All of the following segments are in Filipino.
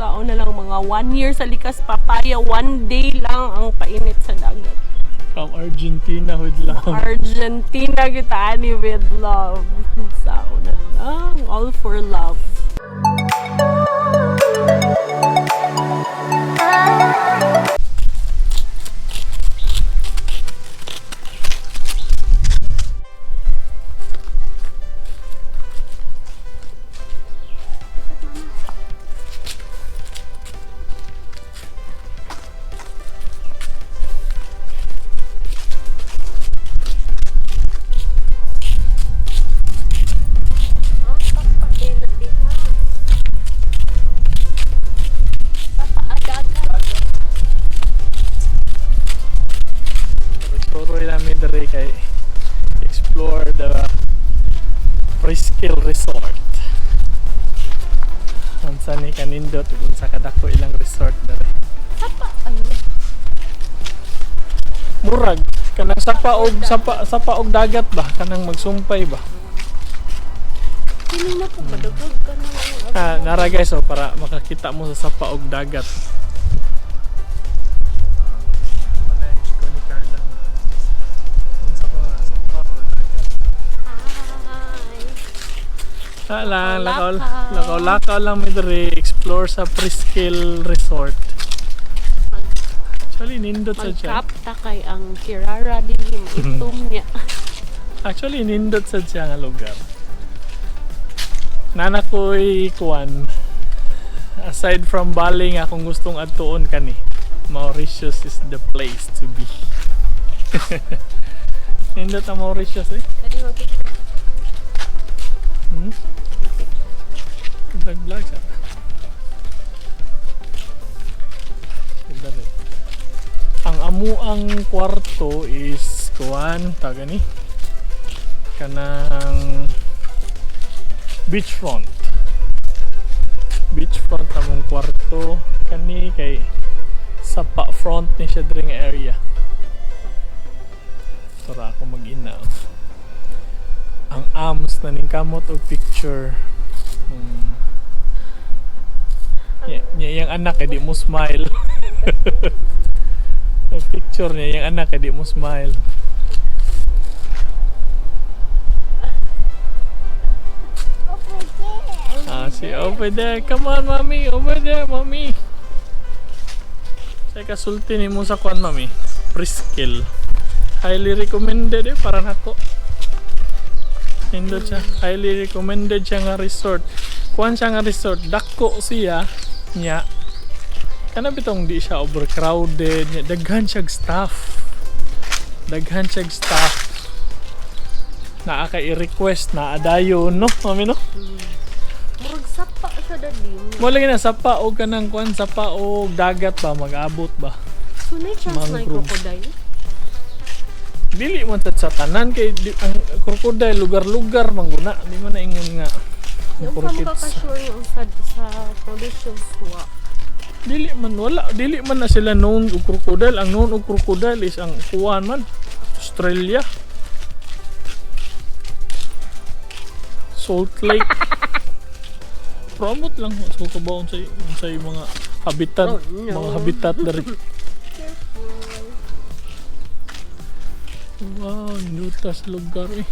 Sao na lang mga 1 year sa likas papaya, 1 day lang ang painit sa dagat. From Argentina with love. Argentina kita ani with love. Sao na lang, all for love. Turoy namin diri kay explore the Presqu'île Resort. Unsa ni kanindot kung sa kadako ilang resort diri. Sapa ayun. Murag kanang sapa og dagat ba kanang magsumpay ba. Kini na po madagag ka na. Nara guys para makakita mo sa sapa og dagat. Lakaw lang may diri explore sa Presqu'île Resort. Actually nindot sa siya. Magkapta kay ang Kirara din yung itom niya. Actually nindot sa siya nga lugar. Nana ko'y kuwan. Aside from Bali nga kung gustong adtuon kani, Mauritius is the place to be. Nindot ang Mauritius eh. Pwede mo picture. Vlog siya. Ang amuang kwarto is kuwan taga ni kanang beachfront among kwarto kani kay sapa front ni siya dring area. Tara ako mag-ina. Ang arms na ning kamot og picture. Yung anak di mo smile. Yung picture niya, yung anak di mo smile. Over there. Come on, mommy. Over there, mommy. Say kasulti ni mo sa kwan, mommy. Presqu'île. Highly recommended para nako. Hindot siya. Highly recommended siya nga resort. Kuan siya nga resort. Dako siya niya. Kana bitong di siya overcrowded. Daghan siyang staff. Naa ka i-request na adayon, no? Mami, no? Murag sapa sa dali. Mo lagi na sapa o kanang kuan sapa o dagat ba mag-abot ba? Sunay chance na yung crocodile. Dili man tat sa tanan kay ang crocodile lugar-lugar mangguna. Di man na ingon nga. Yung pa makakasure yung sa conditions wa. Dili man na sila known og crocodile. Ang known og crocodile is ang kuan man Australia. Salt Lake. Promote lang so kabaon sa mga habitat, mga habitat dari. Wow, nutas lugar eh.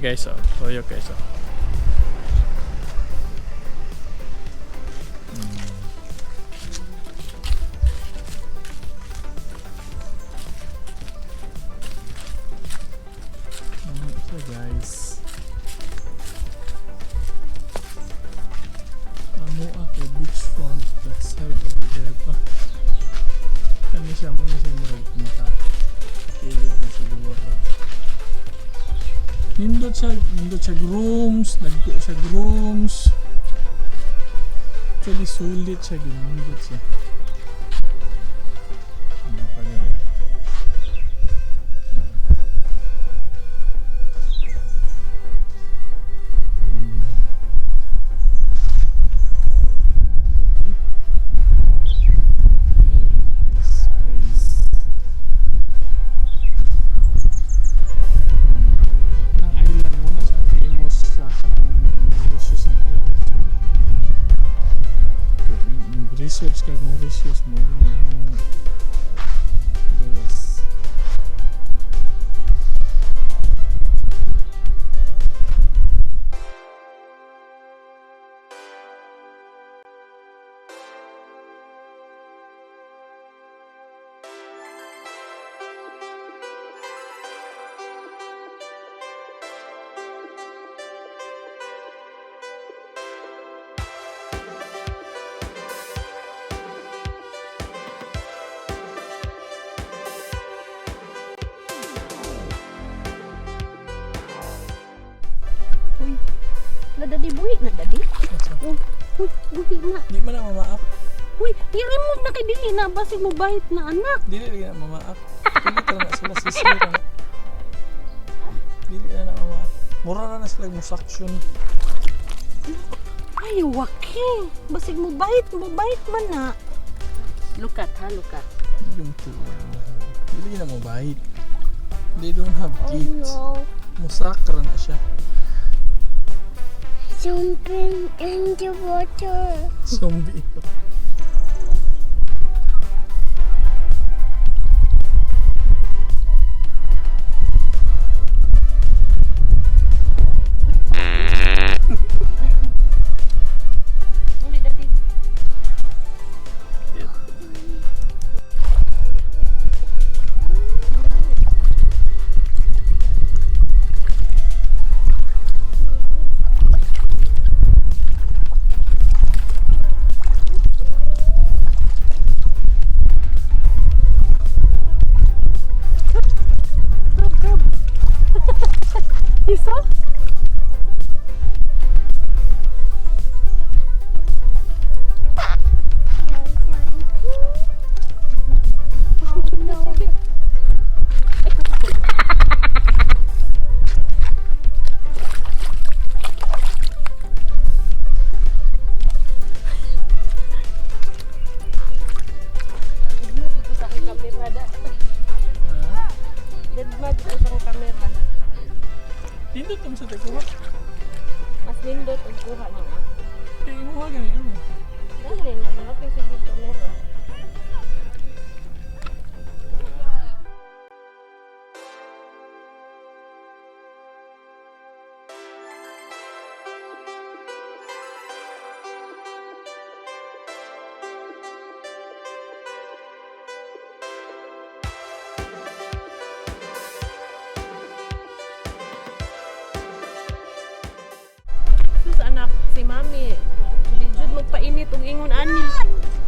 Guys, toyo guys. Guys, ako beachfront that side over there pa. Kani siya muna siya maka kilid na siguro. Nindot siya rooms, nagko siya rooms. Actually sulit siya, nindot siya. Ano pa rin? Na dadi buhi na dadi. Oh, uy, buhi na. Di man na mamaap. Uy, i-remove na kay dili na basi mo bait na anak. Dili na mamaap. Dili ka na sila sisira. Dili na mamaap. Mura na sila mo suction. Ay, waki. Basig mo bait man na. Look at ha, look at. Yung tuwa. Dili na mabait. They don't have teeth. no. Musakra na siya. Jumping in the water. Zombie. Hindi dadi. Isa? Pindot mo sa taguha. Mas nindot ang kuha na. Kaya mo nga ganyan mo. Dali na, malaki sa dito meron. Sus anak, si mami. Di jud magpainit og ingon ani.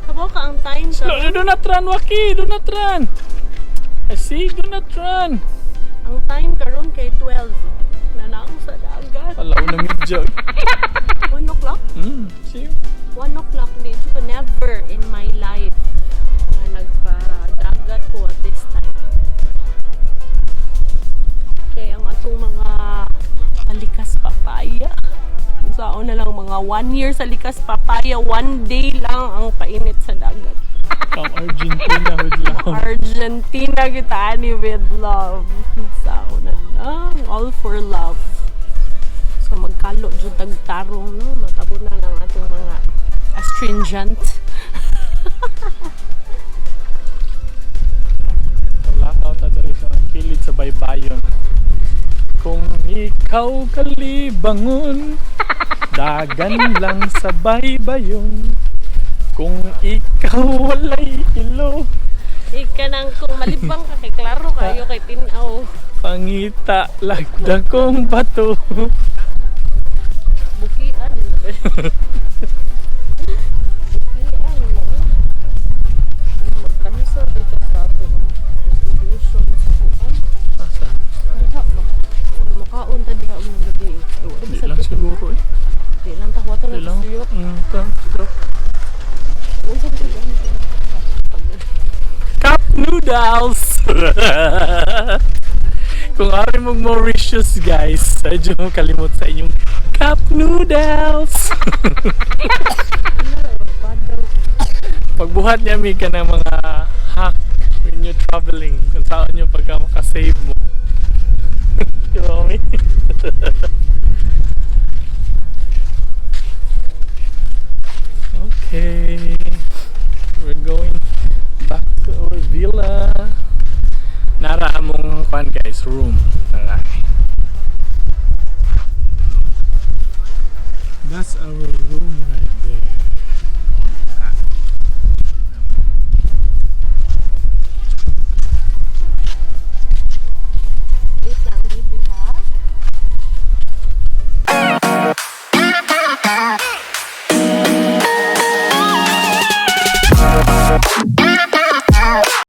Kabo ka ang time ka. Slow, do not run, Waki! Do not run! I see, do not run! Ang time karon kay 12. Nanaong sa dagat. Alaw na medyo. 1 o'clock? See? 1 o'clock di jud ko never in my life na nagpa-dagat ko at this time. Kaya ang atong mga alikas papaya. Saan na lang mga 1 year sa likas papaya, 1 day lang ang painit sa dagat. From Argentina with love. Argentina kita ani with love. Saan na lang, all for love. So magkalo jud tagtarong no, matabo na lang atong mga astringent. Lakaw ta diri sa kilid sa baybayon. Kung ikaw kalibangon, dagan lang sa baybayon. Kung ikaw walay ilo, Ika nang kung malibang ka kay klaro kayo kay tinaw. pangita lagda kong bato. Bukian. Bukian mo. Magkanisa dito sa ato ang distribution sa bukan. Asa? Wala ba? Wala makaon ta diha ang gabi. Di lang siguro eh. Di lang ta wato Di lang. na suyok. Stop. Unsa ba yan? Cup noodles! Kung ari mong Mauritius guys, medyo mo kalimot sa inyong cup noodles! Pagbuhat niya may ka ng mga hack when you're traveling, kung saan nyo pagka makasave mo. Di ba kami? Okay, we're going back to our villa. Nara among kwan guys, room. That's our room